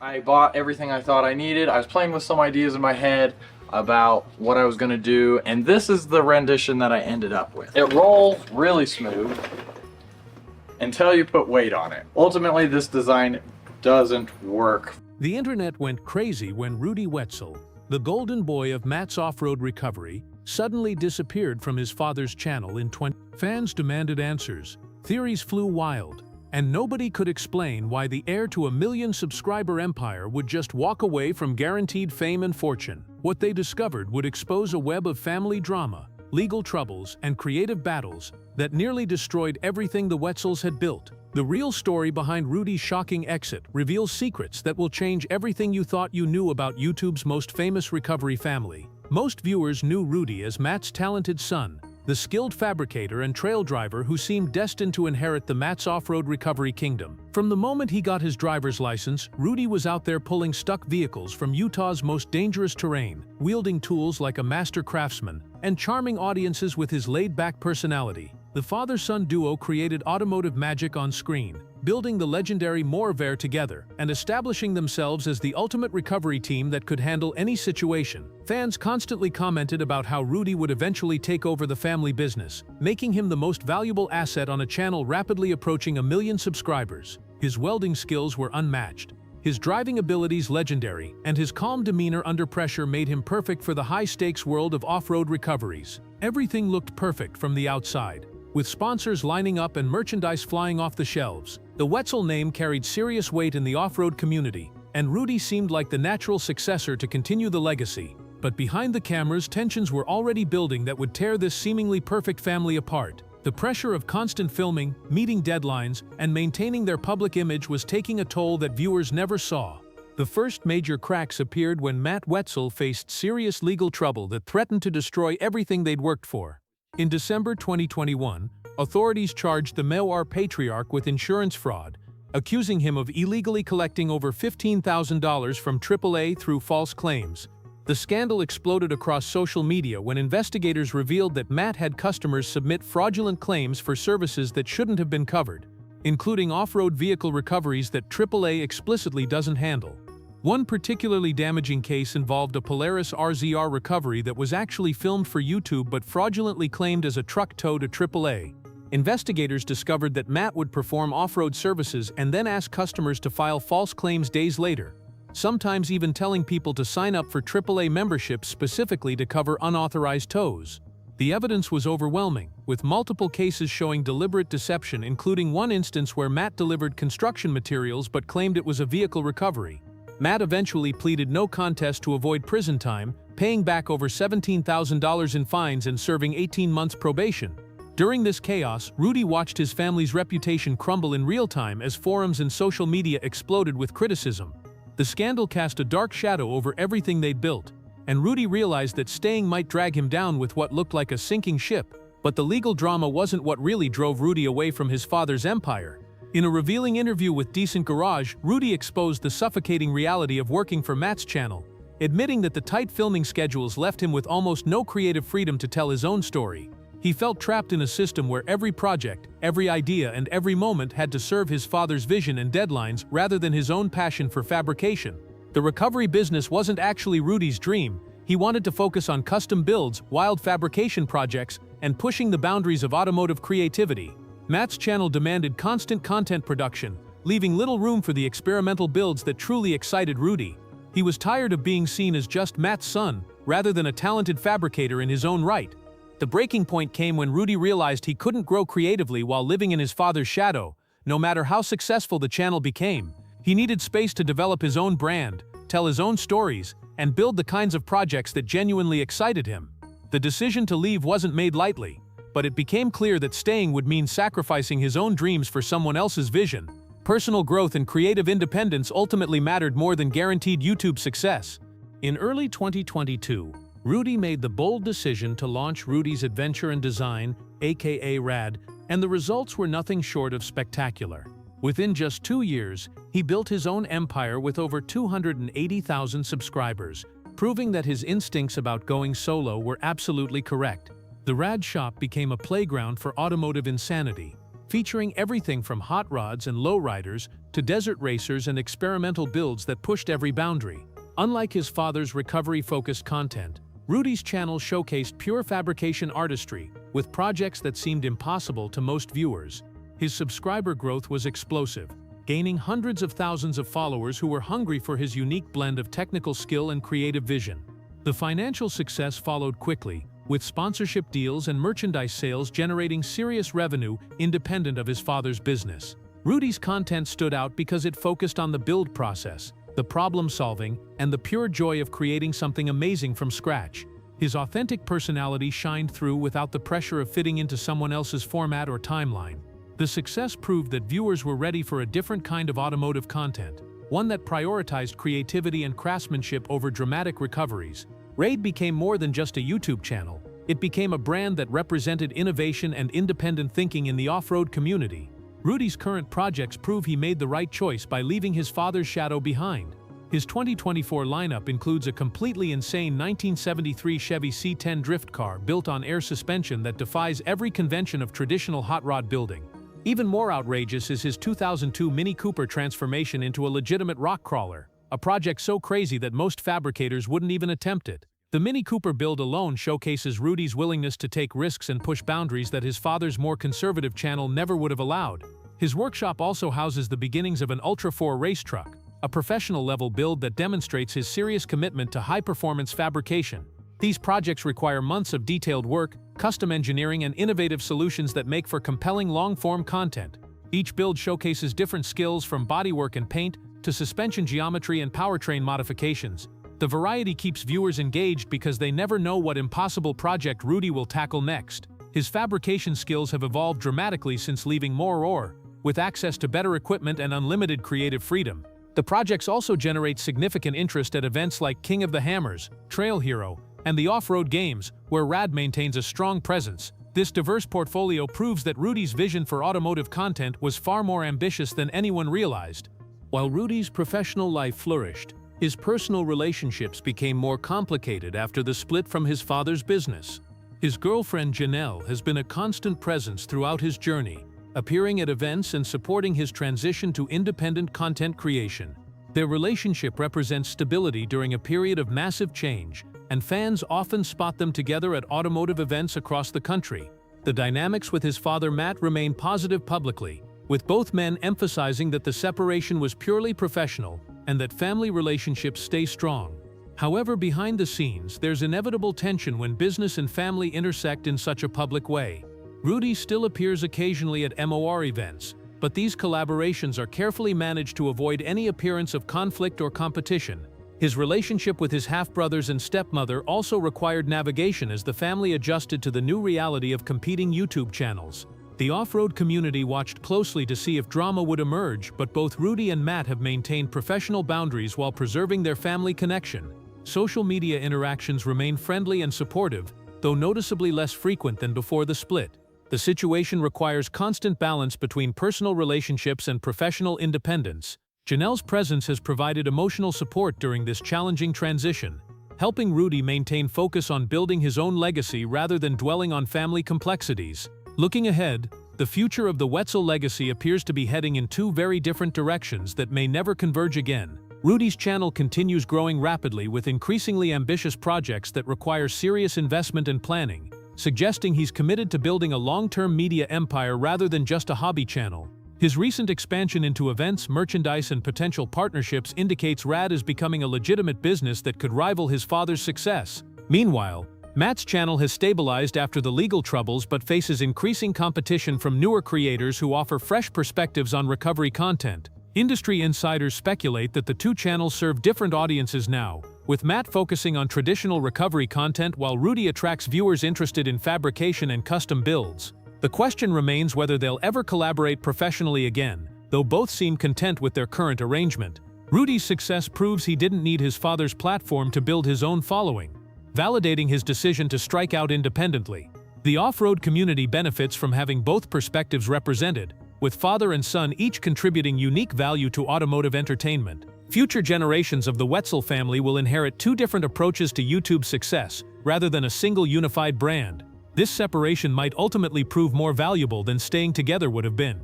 I bought everything I thought I needed. I was playing with some ideas in my head about what I was gonna do, and this is the rendition that I ended up with. It rolls really smooth until you put weight on it. Ultimately, this design doesn't work. The internet went crazy when Rudy Wetzel, the golden boy of Matt's off-road recovery, suddenly disappeared from his father's channel in 20. Fans demanded answers, theories flew wild, and nobody could explain why the heir to a million-subscriber empire would just walk away from guaranteed fame and fortune. What they discovered would expose a web of family drama, legal troubles, and creative battles that nearly destroyed everything the Wetzels had built. The real story behind Rudy's shocking exit reveals secrets that will change everything you thought you knew about YouTube's most famous recovery family. Most viewers knew Rudy as Matt's talented son, the skilled fabricator and trail driver who seemed destined to inherit the Matt's off-road recovery kingdom. From the moment he got his driver's license, Rudy was out there pulling stuck vehicles from Utah's most dangerous terrain, wielding tools like a master craftsman, and charming audiences with his laid-back personality. The father-son duo created automotive magic on screen, building the legendary Morvare together and establishing themselves as the ultimate recovery team that could handle any situation. Fans constantly commented about how Rudy would eventually take over the family business, making him the most valuable asset on a channel rapidly approaching 1 million subscribers. His welding skills were unmatched, his driving abilities legendary, and his calm demeanor under pressure made him perfect for the high-stakes world of off-road recoveries. Everything looked perfect from the outside, with sponsors lining up and merchandise flying off the shelves. The Wetzel name carried serious weight in the off-road community, and Rudy seemed like the natural successor to continue the legacy. But behind the cameras, tensions were already building that would tear this seemingly perfect family apart. The pressure of constant filming, meeting deadlines, and maintaining their public image was taking a toll that viewers never saw. The first major cracks appeared when Matt Wetzel faced serious legal trouble that threatened to destroy everything they'd worked for. In December 2021, authorities charged the Mewar patriarch with insurance fraud, accusing him of illegally collecting over $15,000 from AAA through false claims. The scandal exploded across social media when investigators revealed that Matt had customers submit fraudulent claims for services that shouldn't have been covered, including off-road vehicle recoveries that AAA explicitly doesn't handle. One particularly damaging case involved a Polaris RZR recovery that was actually filmed for YouTube but fraudulently claimed as a truck tow to AAA. Investigators discovered that Matt would perform off-road services and then ask customers to file false claims days later, sometimes even telling people to sign up for AAA memberships specifically to cover unauthorized tows. The evidence was overwhelming, with multiple cases showing deliberate deception, including one instance where Matt delivered construction materials but claimed it was a vehicle recovery. Matt eventually pleaded no contest to avoid prison time, paying back over $17,000 in fines and serving 18 months probation. During this chaos, Rudy watched his family's reputation crumble in real time as forums and social media exploded with criticism. The scandal cast a dark shadow over everything they'd built, and Rudy realized that staying might drag him down with what looked like a sinking ship. But the legal drama wasn't what really drove Rudy away from his father's empire. In a revealing interview with Decent Garage, Rudy exposed the suffocating reality of working for Matt's channel, admitting that the tight filming schedules left him with almost no creative freedom to tell his own story. He felt trapped in a system where every project, every idea, and every moment had to serve his father's vision and deadlines rather than his own passion for fabrication. The recovery business wasn't actually Rudy's dream. He wanted to focus on custom builds, wild fabrication projects, and pushing the boundaries of automotive creativity. Matt's channel demanded constant content production, leaving little room for the experimental builds that truly excited Rudy. He was tired of being seen as just Matt's son, rather than a talented fabricator in his own right. The breaking point came when Rudy realized he couldn't grow creatively while living in his father's shadow, no matter how successful the channel became. He needed space to develop his own brand, tell his own stories, and build the kinds of projects that genuinely excited him. The decision to leave wasn't made lightly, but it became clear that staying would mean sacrificing his own dreams for someone else's vision. Personal growth and creative independence ultimately mattered more than guaranteed YouTube success. In early 2022, Rudy made the bold decision to launch Rudy's Adventure and Design, aka RAD, and the results were nothing short of spectacular. Within just 2 years, he built his own empire with over 280,000 subscribers, proving that his instincts about going solo were absolutely correct. The RAD shop became a playground for automotive insanity, featuring everything from hot rods and lowriders to desert racers and experimental builds that pushed every boundary. Unlike his father's recovery-focused content, Rudy's channel showcased pure fabrication artistry, with projects that seemed impossible to most viewers. His subscriber growth was explosive, gaining hundreds of thousands of followers who were hungry for his unique blend of technical skill and creative vision. The financial success followed quickly, with sponsorship deals and merchandise sales generating serious revenue independent of his father's business. Rudy's content stood out because it focused on the build process, the problem-solving, and the pure joy of creating something amazing from scratch. His authentic personality shined through without the pressure of fitting into someone else's format or timeline. The success proved that viewers were ready for a different kind of automotive content, one that prioritized creativity and craftsmanship over dramatic recoveries. Raid became more than just a YouTube channel. It became a brand that represented innovation and independent thinking in the off-road community. Rudy's current projects prove he made the right choice by leaving his father's shadow behind. His 2024 lineup includes a completely insane 1973 Chevy C10 drift car built on air suspension that defies every convention of traditional hot rod building. Even more outrageous is his 2002 Mini Cooper transformation into a legitimate rock crawler, a project so crazy that most fabricators wouldn't even attempt it. The Mini Cooper build alone showcases Rudy's willingness to take risks and push boundaries that his father's more conservative channel never would have allowed. His workshop also houses the beginnings of an Ultra 4 race truck, a professional-level build that demonstrates his serious commitment to high-performance fabrication. These projects require months of detailed work, custom engineering, and innovative solutions that make for compelling long-form content. Each build showcases different skills from bodywork and paint to suspension geometry and powertrain modifications. The variety keeps viewers engaged because they never know what impossible project Rudy will tackle next. His fabrication skills have evolved dramatically since leaving More, with access to better equipment and unlimited creative freedom. The projects also generate significant interest at events like King of the Hammers, Trail Hero, and the Off-Road Games, where RAD maintains a strong presence. This diverse portfolio proves that Rudy's vision for automotive content was far more ambitious than anyone realized. While Rudy's professional life flourished, his personal relationships became more complicated after the split from his father's business. His girlfriend Janelle has been a constant presence throughout his journey, appearing at events and supporting his transition to independent content creation. Their relationship represents stability during a period of massive change, and fans often spot them together at automotive events across the country. The dynamics with his father Matt remain positive publicly, with both men emphasizing that the separation was purely professional and that family relationships stay strong. However, behind the scenes, there's inevitable tension when business and family intersect in such a public way. Rudy still appears occasionally at MOR events, but these collaborations are carefully managed to avoid any appearance of conflict or competition. His relationship with his half-brothers and stepmother also required navigation as the family adjusted to the new reality of competing YouTube channels. The off-road community watched closely to see if drama would emerge, but both Rudy and Matt have maintained professional boundaries while preserving their family connection. Social media interactions remain friendly and supportive, though noticeably less frequent than before the split. The situation requires constant balance between personal relationships and professional independence. Janelle's presence has provided emotional support during this challenging transition, helping Rudy maintain focus on building his own legacy rather than dwelling on family complexities. Looking ahead, the future of the Wetzel legacy appears to be heading in two very different directions that may never converge again. Rudy's channel continues growing rapidly with increasingly ambitious projects that require serious investment and planning, suggesting he's committed to building a long-term media empire rather than just a hobby channel. His recent expansion into events, merchandise, and potential partnerships indicates RAD is becoming a legitimate business that could rival his father's success. Meanwhile, Matt's channel has stabilized after the legal troubles but faces increasing competition from newer creators who offer fresh perspectives on recovery content. Industry insiders speculate that the two channels serve different audiences now, with Matt focusing on traditional recovery content while Rudy attracts viewers interested in fabrication and custom builds. The question remains whether they'll ever collaborate professionally again, though both seem content with their current arrangement. Rudy's success proves he didn't need his father's platform to build his own following, validating his decision to strike out independently. The off-road community benefits from having both perspectives represented, with father and son each contributing unique value to automotive entertainment. Future generations of the Wetzel family will inherit two different approaches to YouTube success, rather than a single unified brand. This separation might ultimately prove more valuable than staying together would have been.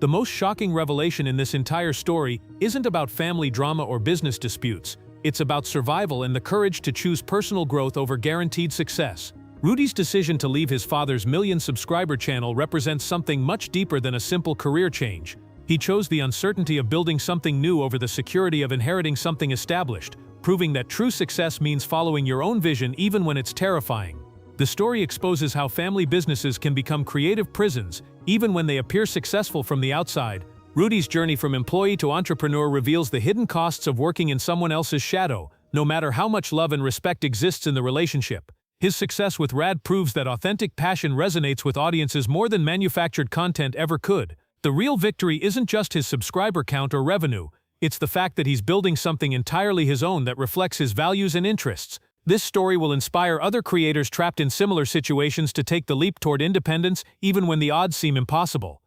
The most shocking revelation in this entire story isn't about family drama or business disputes. It's about survival and the courage to choose personal growth over guaranteed success. Rudy's decision to leave his father's million-subscriber channel represents something much deeper than a simple career change. He chose the uncertainty of building something new over the security of inheriting something established, proving that true success means following your own vision even when it's terrifying. The story exposes how family businesses can become creative prisons, even when they appear successful from the outside. Rudy's journey from employee to entrepreneur reveals the hidden costs of working in someone else's shadow, no matter how much love and respect exists in the relationship. His success with RAD proves that authentic passion resonates with audiences more than manufactured content ever could. The real victory isn't just his subscriber count or revenue, it's the fact that he's building something entirely his own that reflects his values and interests. This story will inspire other creators trapped in similar situations to take the leap toward independence even when the odds seem impossible.